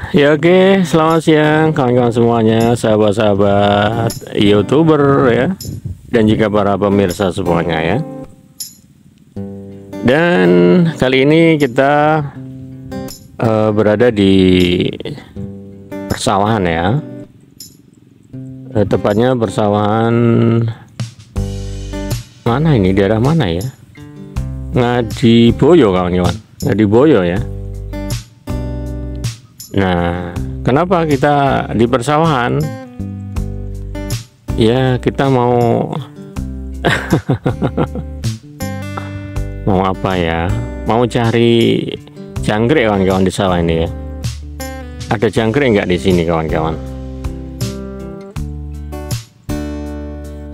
Ya oke, selamat siang kawan-kawan semuanya, sahabat-sahabat YouTuber ya, dan juga para pemirsa semuanya ya. Dan kali ini kita berada di persawahan ya, tepatnya persawahan mana ini, daerah mana ya? Ngadiboyo kawan-kawan, Ngadiboyo ya. Nah, kenapa kita di persawahan? Ya, kita mau mau apa ya? Mau cari jangkrik kawan-kawan di sawah ini ya. Ada jangkrik nggak di sini kawan-kawan?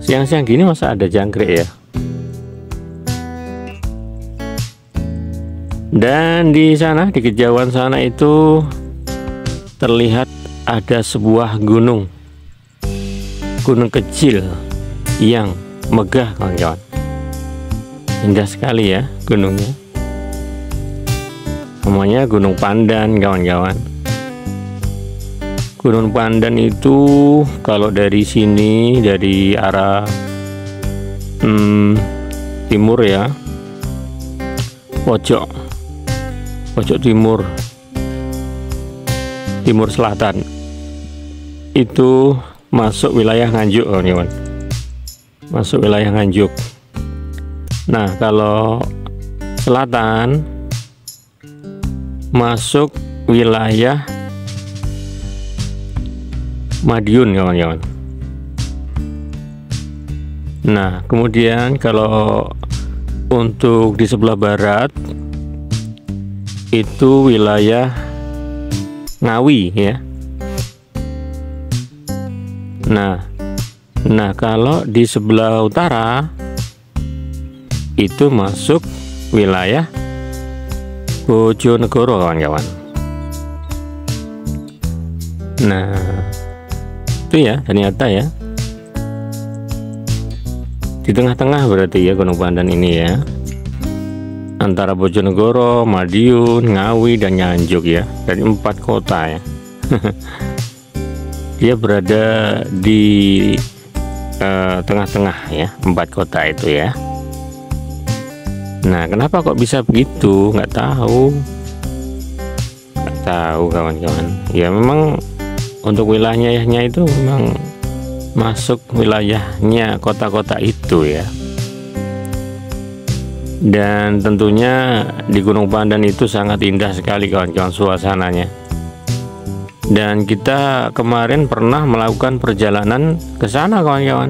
Siang-siang gini masa ada jangkrik ya? Dan di sana, di kejauhan sana itu terlihat ada sebuah gunung kecil yang megah kawan-kawan. Indah sekali ya gunungnya, namanya Gunung Pandan kawan-kawan. Gunung Pandan itu kalau dari sini, dari arah timur ya, pojok timur selatan itu masuk wilayah Nganjuk kawan-kawan, masuk wilayah Nganjuk. Nah, kalau selatan masuk wilayah Madiun kawan-kawan. Nah, kemudian kalau untuk di sebelah barat itu wilayah Ngawi ya. Nah, kalau di sebelah utara itu masuk wilayah Bojonegoro kawan-kawan. Nah, itu ya ternyata ya. Di tengah-tengah berarti ya Gunung Pandan ini ya. Antara Bojonegoro, Madiun, Ngawi, dan Nganjuk ya, dari 4 kota ya. Dia berada di tengah-tengah ya, 4 kota itu ya. Nah, kenapa kok bisa begitu? Nggak tahu kawan-kawan. Ya memang untuk wilayahnya itu memang masuk wilayahnya kota-kota itu ya. Dan tentunya di Gunung Pandan itu sangat indah sekali kawan-kawan suasananya. Dan kita kemarin pernah melakukan perjalanan ke sana kawan-kawan,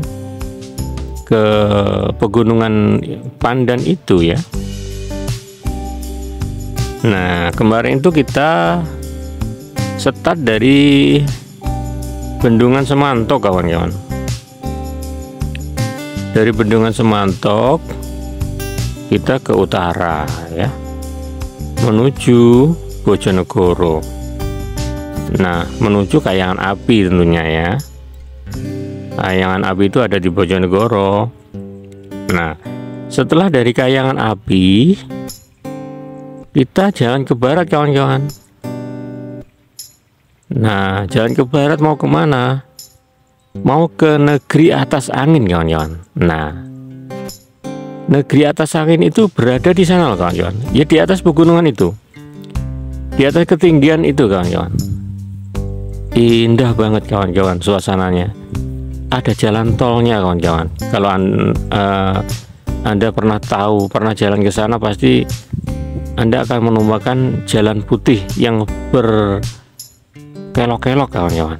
ke pegunungan Pandan itu ya. Nah, kemarin itu kita start dari Bendungan Semantok kawan-kawan. Dari Bendungan Semantok kita ke utara ya, menuju Bojonegoro. Nah, menuju Kayangan Api tentunya ya. Kayangan Api itu ada di Bojonegoro. Nah, setelah dari Kayangan Api kita jalan ke barat kawan-kawan. Nah, jalan ke barat mau kemana? Mau ke Negeri Atas Angin kawan-kawan. Nah, Negeri Atas Angin itu berada di sana loh kawan-kawan. Ya di atas pegunungan itu, di atas ketinggian itu kawan-kawan. Indah banget kawan-kawan suasananya. Ada jalan tolnya kawan-kawan. Kalau Anda pernah jalan ke sana, pasti Anda akan menemukan jalan putih yang berkelok-kelok kawan-kawan.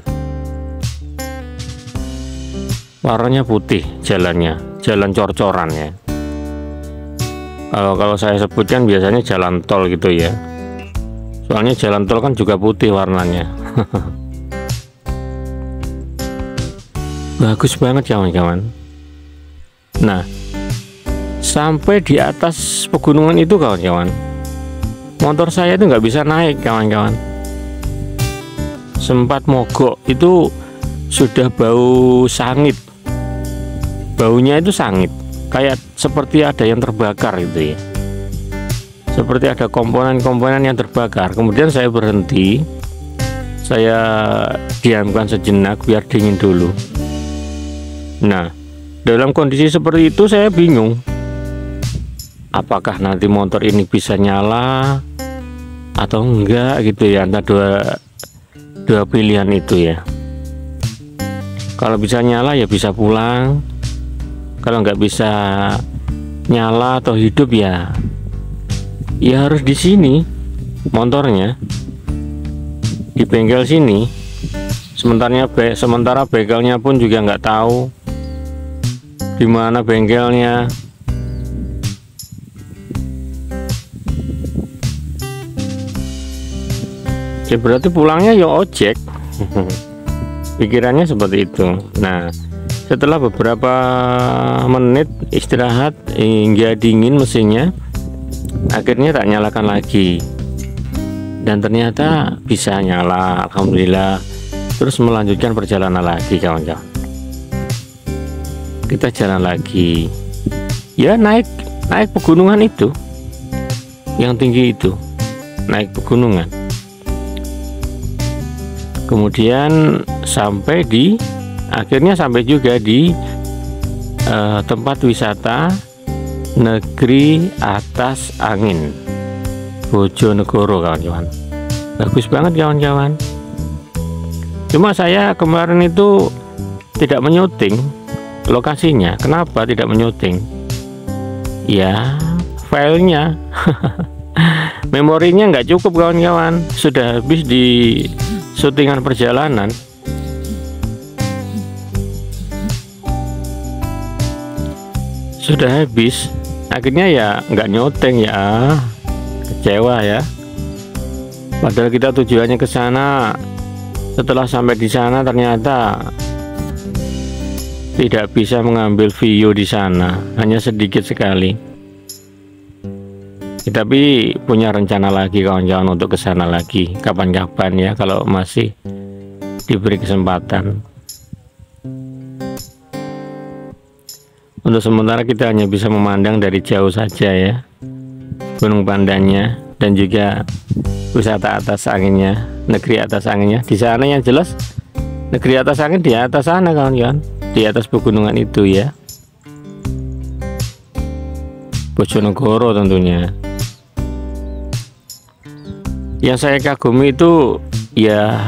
Warnanya putih jalannya, jalan cor-coran ya. Kalau saya sebutkan biasanya jalan tol gitu ya. Soalnya jalan tol kan juga putih warnanya. Bagus banget kawan-kawan. Nah, sampai di atas pegunungan itu kawan-kawan, motor saya itu nggak bisa naik kawan-kawan. Sempat mogok, itu sudah bau sangit. Baunya itu sangit, kayak seperti ada yang terbakar gitu ya. seperti ada komponen-komponen yang terbakar. Kemudian saya berhenti, saya diamkan sejenak biar dingin dulu. Nah, dalam kondisi seperti itu saya bingung, apakah nanti motor ini bisa nyala atau enggak gitu ya, antara dua pilihan itu ya. Kalau bisa nyala ya bisa pulang, kalau nggak bisa nyala atau hidup ya harus di sini motornya, di bengkel sini. Sementara bengkelnya pun juga nggak tahu di mana bengkelnya. Ya berarti pulangnya ya ojek. Pikirannya seperti itu. Nah, setelah beberapa menit istirahat hingga dingin mesinnya, akhirnya tak nyalakan lagi, dan ternyata bisa nyala, alhamdulillah. Terus melanjutkan perjalanan lagi, kawan-kawan. Kita jalan lagi, ya naik pegunungan itu yang tinggi itu, naik pegunungan. Kemudian akhirnya sampai juga di tempat wisata Negeri Atas Angin, Bojonegoro, kawan-kawan. Bagus banget, kawan-kawan. Cuma saya kemarin itu tidak menyuting lokasinya. Kenapa tidak menyuting? Ya, filenya memorinya nggak cukup, kawan-kawan. Sudah habis di syutingan perjalanan. Sudah habis, akhirnya ya nggak nyoteng, ya kecewa ya. Padahal kita tujuannya ke sana. Setelah sampai di sana ternyata tidak bisa mengambil video di sana, hanya sedikit sekali. Tapi punya rencana lagi, kawan-kawan, untuk ke sana lagi kapan-kapan ya, kalau masih diberi kesempatan. Untuk sementara kita hanya bisa memandang dari jauh saja ya, Gunung Pandannya dan juga wisata atas anginnya, negeri atas anginnya. Di sana yang jelas negeri atas angin di atas sana, kawan-kawan, di atas pegunungan itu ya, Bojonegoro tentunya. Yang saya kagumi itu ya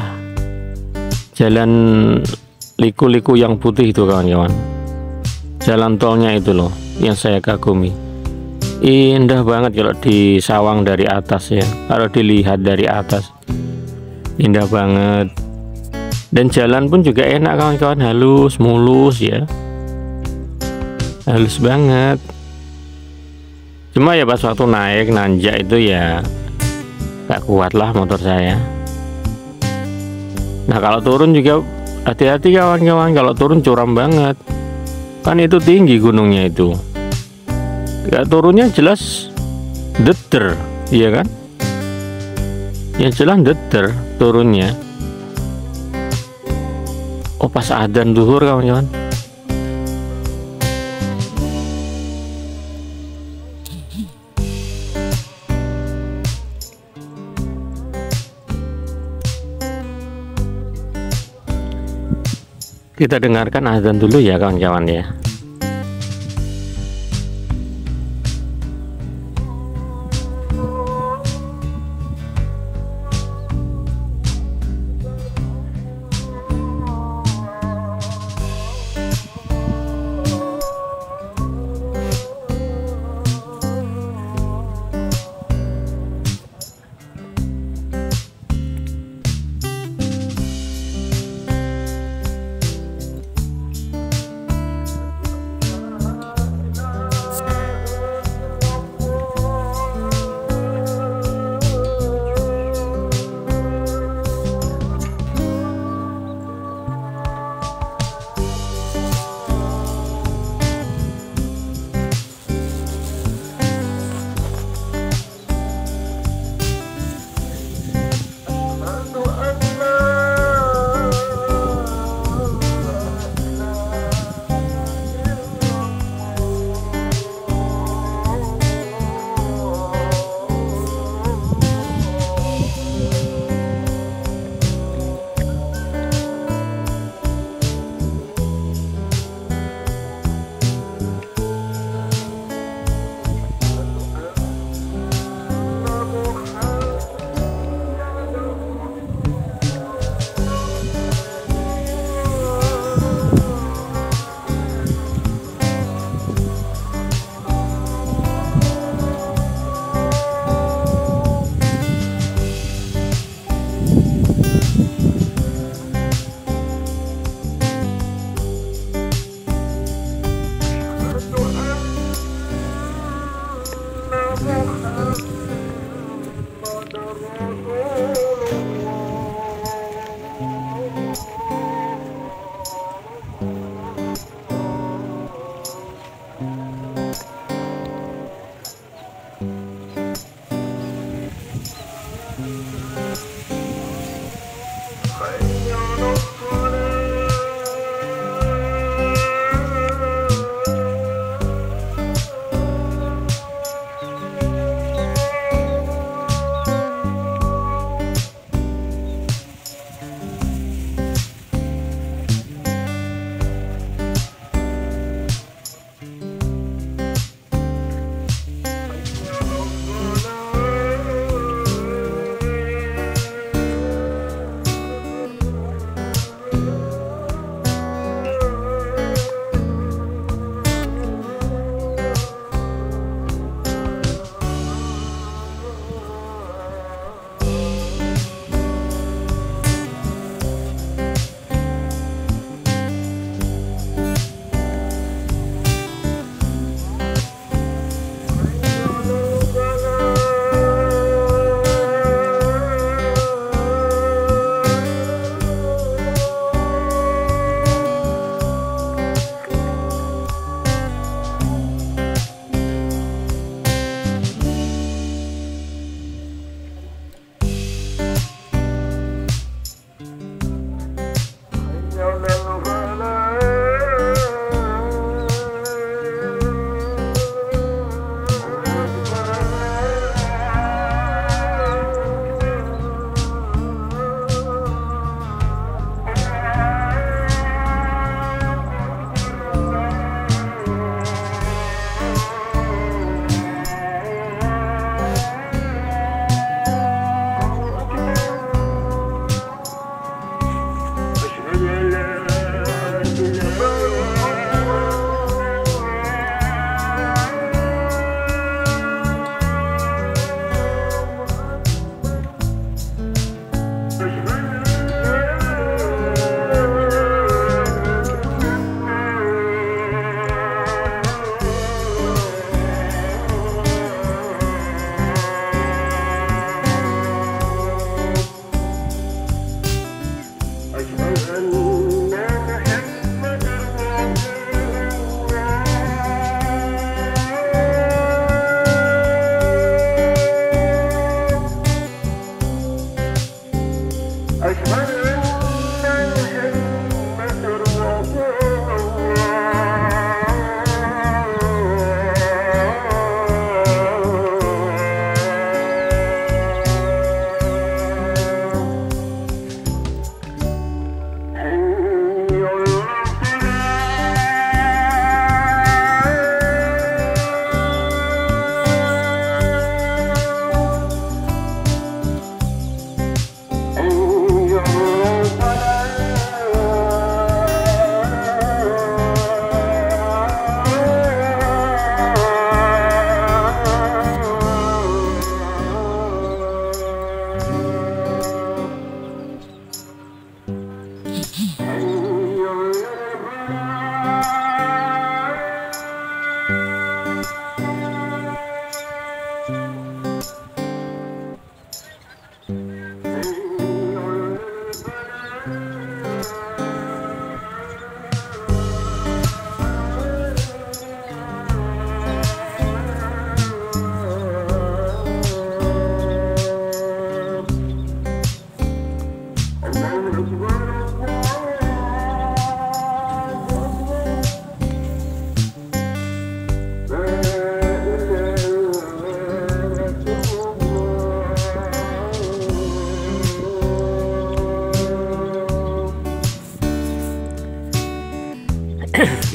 jalan liku-liku yang putih itu, kawan-kawan. Jalan tolnya itu loh yang saya kagumi. Indah banget kalau disawang dari atas ya, kalau dilihat dari atas indah banget. Dan jalan pun juga enak, kawan-kawan, halus, mulus ya, halus banget. Cuma ya pas waktu naik nanjak itu ya gak kuat lah motor saya. Nah, kalau turun juga hati-hati, kawan-kawan. Kalau turun curam banget, kan itu tinggi gunungnya itu. Ya turunnya jelas deter, iya kan? Yang jelas deter turunnya. Oh, pas adzan zuhur, kawan-kawan. Kita dengarkan azan dulu ya, kawan-kawan ya.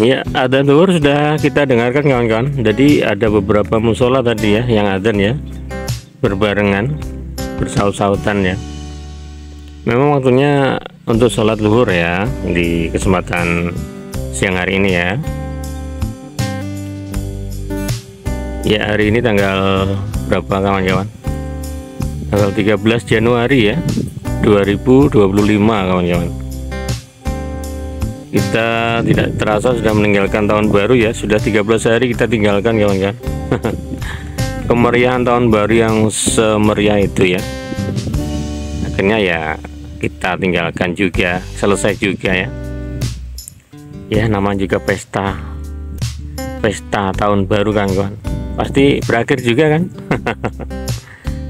Ya, adzan zuhur sudah kita dengarkan kawan-kawan. Jadi ada beberapa musola tadi ya yang adzan ya, berbarengan, bersaut-sautan ya. Memang waktunya untuk sholat zuhur ya di kesempatan siang hari ini ya. Ya, hari ini tanggal berapa kawan-kawan? Tanggal 13 Januari ya 2025 kawan-kawan. Kita tidak terasa sudah meninggalkan tahun baru ya. Sudah 13 hari kita tinggalkan kawan-kawan. Kemeriahan tahun baru yang semeriah itu ya. akhirnya ya kita tinggalkan juga, selesai juga ya. Ya namanya juga pesta tahun baru kan kawan, pasti berakhir juga kan.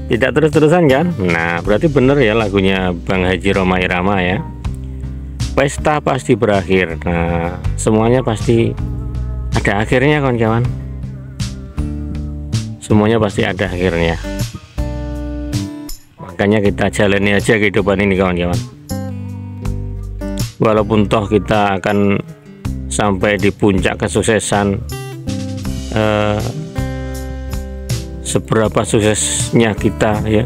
Tidak terus-terusan kan. Nah berarti bener ya lagunya Bang Haji Rhoma Irama ya, pesta pasti berakhir. Nah semuanya pasti ada akhirnya kawan-kawan, semuanya pasti ada akhirnya. Makanya kita jalani aja kehidupan ini kawan-kawan, walaupun toh kita akan sampai di puncak kesuksesan, seberapa suksesnya kita ya,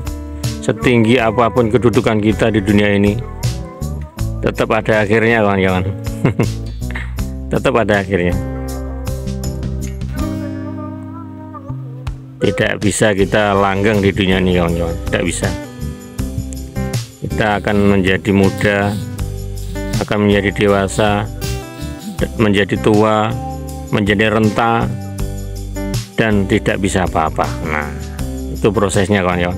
setinggi apapun kedudukan kita di dunia ini, tetap ada akhirnya kawan-kawan. Tetap ada akhirnya. Tidak bisa kita langgeng di dunia ini kawan-kawan, tidak bisa. Kita akan menjadi muda, akan menjadi dewasa, menjadi tua, menjadi renta, dan tidak bisa apa-apa. Nah itu prosesnya kawan-kawan.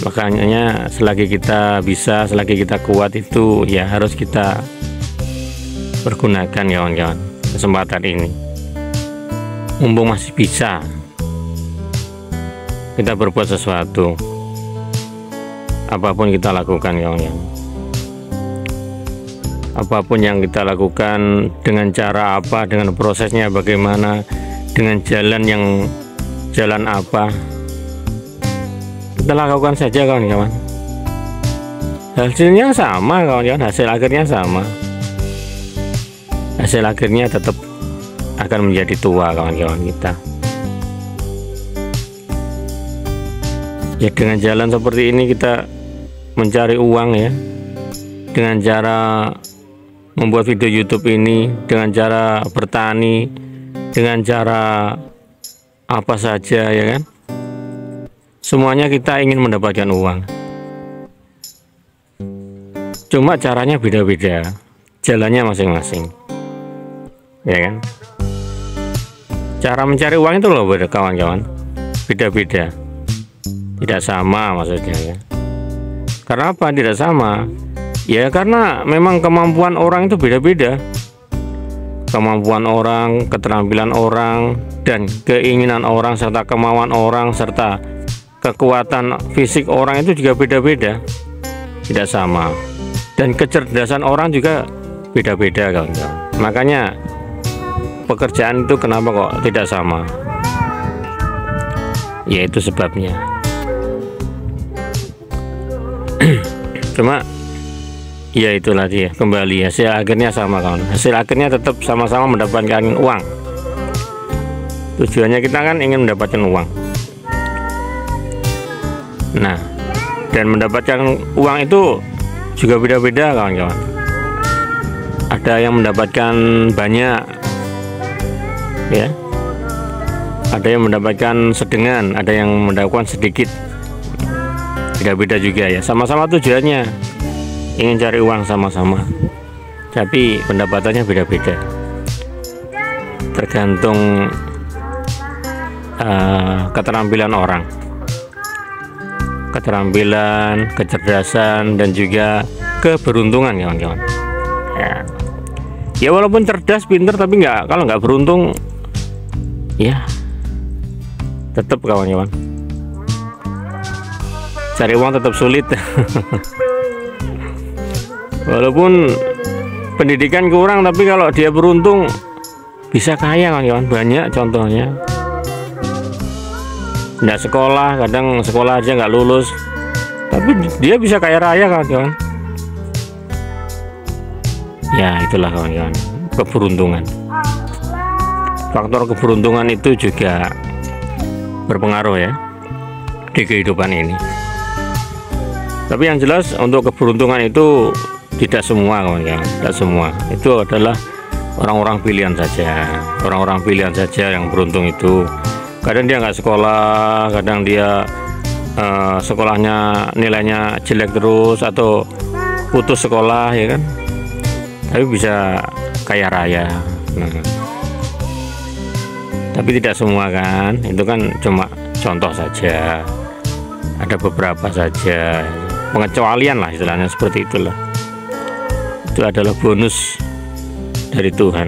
Makanya selagi kita bisa, selagi kita kuat, itu ya harus kita pergunakan kawan-kawan kesempatan ini. Mumpung masih bisa, kita berbuat sesuatu, apapun kita lakukan kawan-kawan. Apapun yang kita lakukan, dengan cara apa, dengan prosesnya bagaimana, dengan jalan apa, kita lakukan saja kawan-kawan. Hasilnya sama kawan-kawan, hasil akhirnya sama. Hasil akhirnya tetap akan menjadi tua kawan-kawan kita. Ya dengan jalan seperti ini kita mencari uang ya, dengan cara membuat video YouTube ini, dengan cara bertani, dengan cara apa saja ya kan, semuanya kita ingin mendapatkan uang. Cuma caranya beda-beda, jalannya masing-masing ya kan. Cara mencari uang itu loh kawan-kawan, beda-beda, tidak sama maksudnya ya. Karena apa tidak sama? Ya karena memang kemampuan orang itu beda-beda. Kemampuan orang, keterampilan orang, dan keinginan orang, serta kemauan orang, serta kekuatan fisik orang itu juga beda-beda, tidak sama. Dan kecerdasan orang juga beda-beda kawan-kawan. Makanya pekerjaan itu kenapa kok tidak sama? Ya itu sebabnya. Cuma ya itulah dia, kembali hasil akhirnya sama kawan. Hasil akhirnya tetap sama-sama mendapatkan uang. Tujuannya kita kan ingin mendapatkan uang. Nah, dan mendapatkan uang itu juga beda-beda kawan-kawan. Ada yang mendapatkan banyak ya, ada yang mendapatkan sedengan, ada yang mendapatkan sedikit. Beda-beda juga ya, sama-sama tujuannya ingin cari uang sama-sama, tapi pendapatannya beda-beda, tergantung keterampilan orang, keterampilan, kecerdasan, dan juga keberuntungan kawan-kawan ya. Walaupun cerdas, pinter, tapi kalau nggak beruntung ya tetap kawan-kawan, cari uang tetap sulit. Walaupun pendidikan kurang, tapi kalau dia beruntung bisa kaya kawan-kawan. Banyak contohnya, nggak sekolah, kadang sekolah aja nggak lulus, tapi dia bisa kaya raya kawan-kawan. Ya itulah kawan-kawan, keberuntungan. Faktor keberuntungan itu juga berpengaruh ya di kehidupan ini. Tapi yang jelas untuk keberuntungan itu tidak semua kawan-kawan, tidak semua. Itu adalah orang-orang pilihan saja, orang-orang pilihan saja yang beruntung itu. Kadang dia nggak sekolah, kadang dia sekolahnya nilainya jelek terus, atau putus sekolah ya kan, tapi bisa kaya raya. Nah, tapi tidak semua kan, itu kan cuma contoh saja. ada beberapa saja pengecualian lah istilahnya, seperti itulah. Itu adalah bonus dari Tuhan.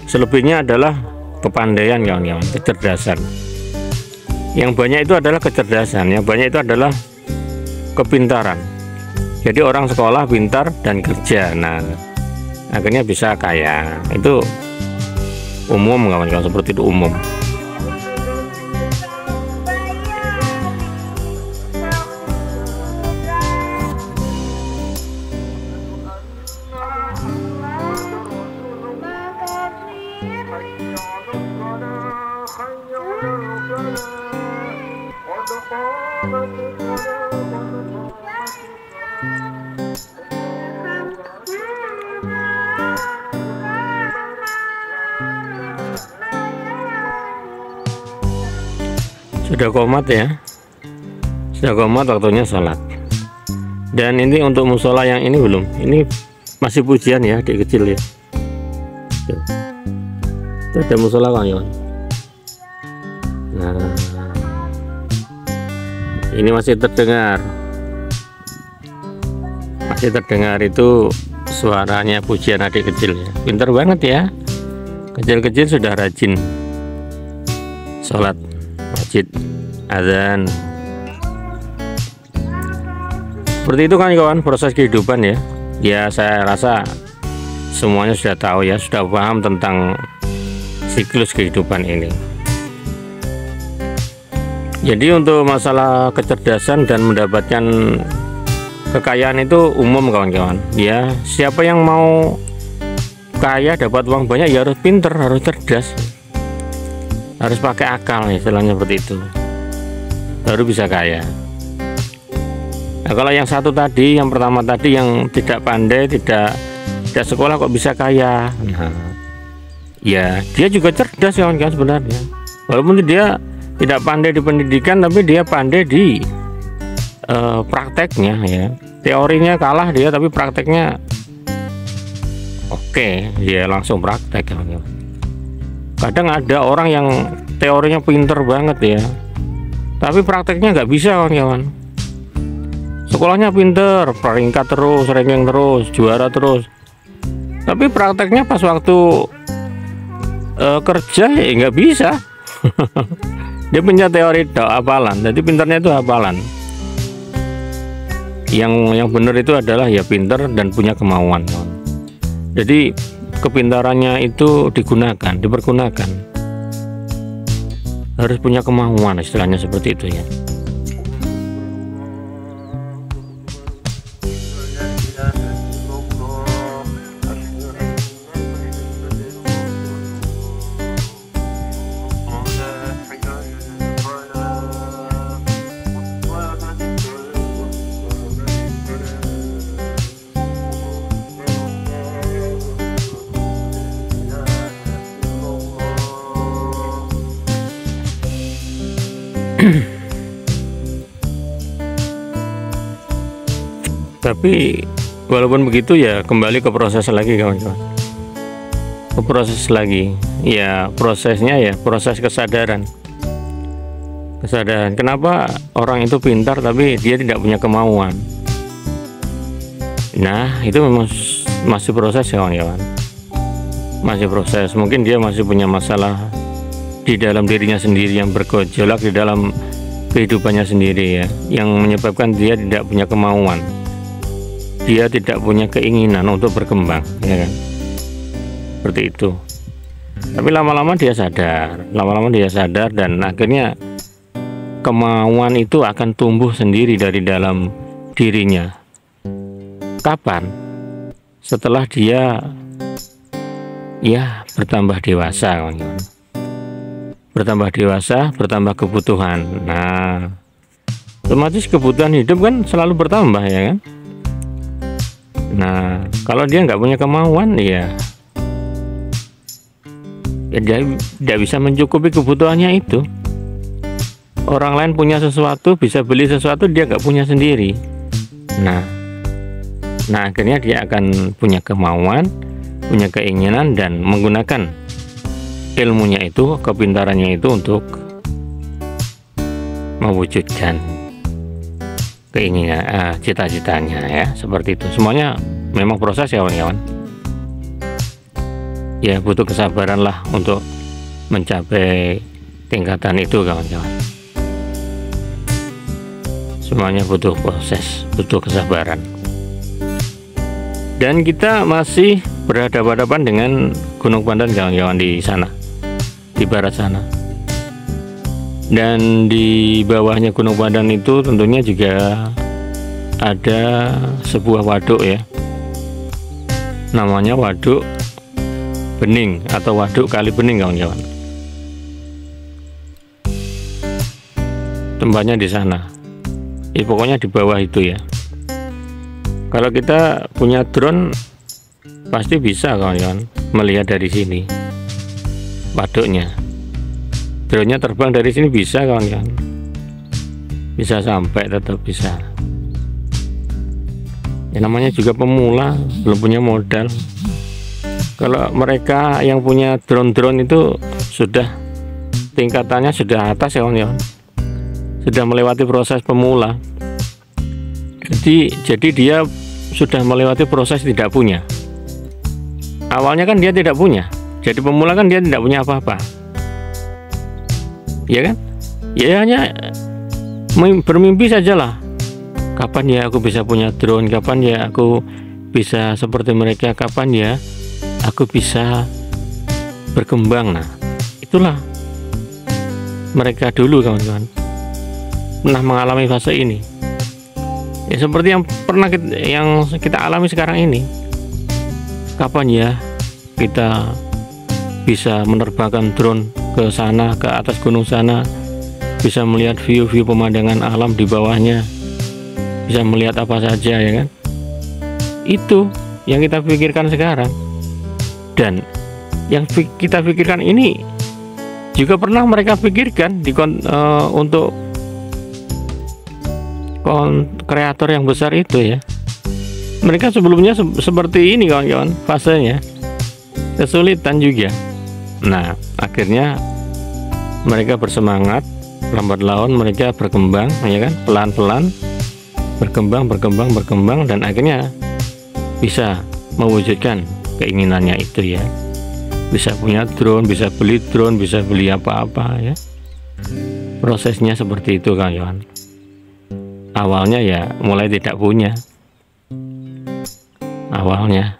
Selebihnya adalah kepandaian kawan-kawan, kecerdasan. Yang banyak itu adalah kecerdasan, yang banyak itu adalah kepintaran. Jadi orang sekolah pintar dan kerja, nah akhirnya bisa kaya. Itu umum kawan-kawan, seperti itu umum. Sudah qomat ya, sudah qomat, waktunya sholat. Dan ini untuk musola yang ini belum, ini masih pujian ya, adik kecil ya. Itu ada musola kawan. Nah, ini masih terdengar itu suaranya pujian adik kecil ya. Pintar banget ya, kecil-kecil sudah rajin sholat masjid, azan. Seperti itu kan kawan, proses kehidupan ya. Ya saya rasa semuanya sudah tahu ya, sudah paham tentang siklus kehidupan ini. Jadi untuk masalah kecerdasan dan mendapatkan kekayaan itu umum kawan-kawan ya. Siapa yang mau kaya, dapat uang banyak, ya harus pinter, harus cerdas, harus pakai akal, istilahnya seperti itu, baru bisa kaya. Nah kalau yang satu tadi, yang pertama tadi, yang tidak pandai, tidak sekolah kok bisa kaya, nah ya dia juga cerdas kawan-kawan sebenarnya, walaupun dia tidak pandai di pendidikan, tapi dia pandai di prakteknya ya. Teorinya kalah dia, tapi prakteknya oke, dia langsung praktek kawan-kawan. Kadang ada orang yang teorinya pinter banget ya, tapi prakteknya nggak bisa kawan-kawan. Sekolahnya pinter, peringkat terus, ranking terus, juara terus, tapi prakteknya pas waktu kerja ya nggak bisa. Dia punya teori hafalan, jadi pinternya itu hafalan. Yang benar itu adalah ya pinter dan punya kemauan. Jadi kepintarannya itu dipergunakan, harus punya kemauan, istilahnya seperti itu ya. Tapi walaupun begitu ya kembali ke proses lagi kawan-kawan, ke proses lagi ya, prosesnya ya proses kesadaran. Kenapa orang itu pintar tapi dia tidak punya kemauan? Nah itu memang masih proses kawan-kawan, masih proses. Mungkin dia masih punya masalah di dalam dirinya sendiri yang bergejolak di dalam kehidupannya sendiri ya, yang menyebabkan dia tidak punya kemauan, dia tidak punya keinginan untuk berkembang ya kan, seperti itu. Tapi lama-lama dia sadar, dan akhirnya kemauan itu akan tumbuh sendiri dari dalam dirinya. Kapan? Setelah dia ya bertambah dewasa kawan-kawan. Bertambah dewasa, bertambah kebutuhan. Nah otomatis kebutuhan hidup kan selalu bertambah ya kan. Nah kalau dia nggak punya kemauan ya dia tidak bisa mencukupi kebutuhannya itu. Orang lain punya sesuatu, bisa beli sesuatu, dia nggak punya sendiri. Nah akhirnya dia akan punya kemauan, punya keinginan, dan menggunakan ilmunya itu, kepintarannya itu untuk mewujudkan keinginan, cita-citanya ya, seperti itu. Semuanya memang proses ya kawan-kawan. Ya butuh kesabaran lah untuk mencapai tingkatan itu kawan-kawan. Semuanya butuh proses, butuh kesabaran. Dan kita masih berhadapan-hadapan dengan Gunung Pandan kawan-kawan di sana, di barat sana. Dan di bawahnya Gunung Pandan itu tentunya juga ada sebuah waduk ya, namanya Waduk Bening atau Waduk Kali Bening kawan-kawan. Tempatnya di sana. Pokoknya di bawah itu ya. Kalau kita punya drone pasti bisa kawan-kawan melihat dari sini waduknya. Drone-nya terbang dari sini bisa kawan-kawan, bisa sampai, tetap bisa. Ya, namanya juga pemula, belum punya modal. Kalau mereka yang punya drone itu sudah tingkatannya sudah atas ya kawan-kawan, sudah melewati proses pemula. Jadi dia sudah melewati proses tidak punya. Awalnya kan dia tidak punya, jadi pemula kan dia tidak punya apa-apa, ya kan? Ya hanya bermimpi sajalah. Kapan ya aku bisa punya drone? Kapan ya aku bisa seperti mereka? Kapan ya aku bisa berkembang? Nah, itulah mereka dulu kawan-kawan pernah mengalami fase ini. Ya seperti yang pernah kita alami sekarang ini. Kapan ya kita bisa menerbangkan drone ke sana, ke atas gunung sana, bisa melihat view-view pemandangan alam di bawahnya, bisa melihat apa saja ya kan? Itu yang kita pikirkan sekarang. Dan yang kita pikirkan ini juga pernah mereka pikirkan untuk kreator yang besar itu ya. Mereka sebelumnya seperti ini kawan-kawan, fasenya kesulitan juga. Nah akhirnya mereka bersemangat, lambat laun mereka berkembang ya kan, pelan-pelan berkembang dan akhirnya bisa mewujudkan keinginannya itu ya. Bisa punya drone, bisa beli drone, bisa beli apa-apa ya. Prosesnya seperti itu kawan-kawan. Awalnya ya mulai tidak punya, awalnya,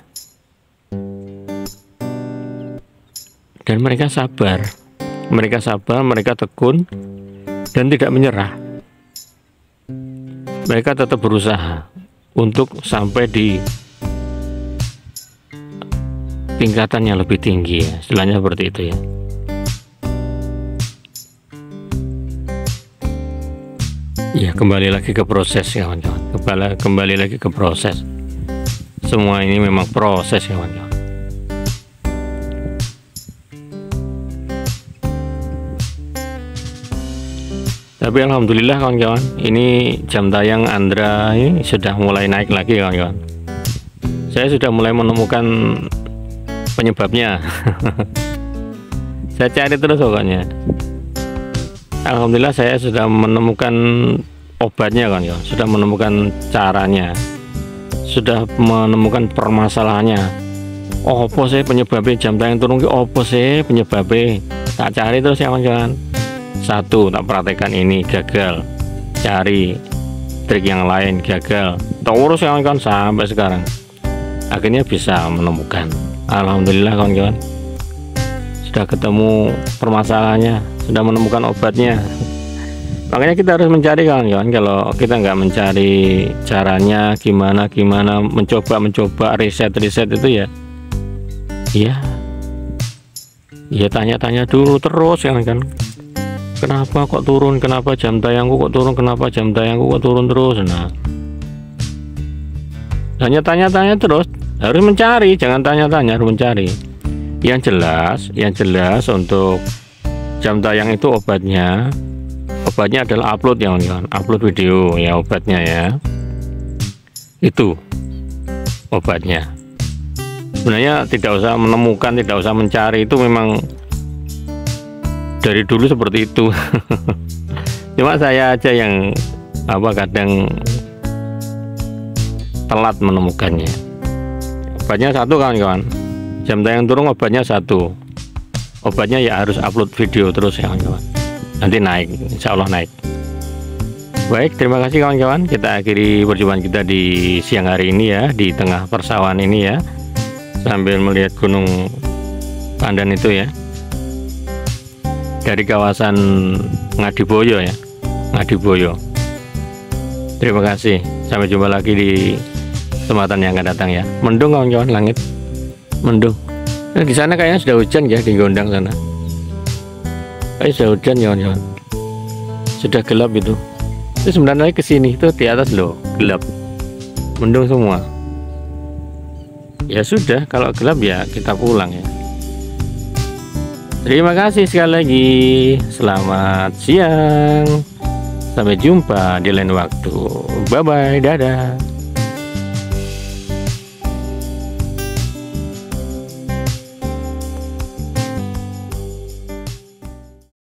dan mereka sabar, mereka tekun dan tidak menyerah. Mereka tetap berusaha untuk sampai di tingkatan yang lebih tinggi ya, istilahnya seperti itu ya. Ya kembali lagi ke proses ya kawan-kawan, kembali lagi ke proses. Semua ini memang proses ya kawan-kawan. Tapi alhamdulillah kawan-kawan, ini jam tayang Andra ini sudah mulai naik lagi kawan-kawan. Saya sudah mulai menemukan penyebabnya. Saya cari terus pokoknya. Alhamdulillah saya sudah menemukan obatnya kawan-kawan, sudah menemukan caranya, sudah menemukan permasalahannya. Oh apa sih penyebabnya jam tayang turun ke, apa sih penyebabnya? Tak cari terus ya kawan-kawan. Satu, tak praktekkan ini gagal, cari trik yang lain gagal, terus ya kawan-kawan sampai sekarang akhirnya bisa menemukan. Alhamdulillah kawan-kawan, sudah ketemu permasalahannya, sudah menemukan obatnya. Makanya kita harus mencari kawan-kawan. Kalau kita nggak mencari caranya gimana mencoba riset itu ya tanya-tanya dulu terus kan. Kenapa kok turun, kenapa jam tayangku kok turun, kenapa jam tayangku kok turun terus. Nah hanya tanya-tanya terus, harus mencari, jangan tanya-tanya, harus mencari. Yang jelas untuk jam tayang itu obatnya adalah upload ya kawan-kawan, upload video ya obatnya ya. Itu obatnya. Sebenarnya tidak usah menemukan, tidak usah mencari, itu memang dari dulu seperti itu. Cuma saya aja yang kadang telat menemukannya. Obatnya satu kawan-kawan, jam tayang turun obatnya satu. Obatnya ya harus upload video terus ya kawan-kawan, nanti naik, insya Allah naik. Baik, terima kasih kawan-kawan, kita akhiri perjumpaan kita di siang hari ini ya, di tengah persawahan ini ya, sambil melihat Gunung Pandan itu ya, dari kawasan Ngadiboyo ya, Ngadiboyo. Terima kasih, sampai jumpa lagi di kesempatan yang akan datang ya. Mendung kawan-kawan, langit mendung. Di sana kayaknya sudah hujan ya, di Gondang sana. Sudah hujan ya kawan-kawan, sudah gelap itu. Itu sebenarnya ke sini itu di atas loh, gelap, mendung semua. Ya sudah, kalau gelap ya kita pulang ya. Terima kasih sekali lagi. Selamat siang. Sampai jumpa di lain waktu. Bye bye, dadah.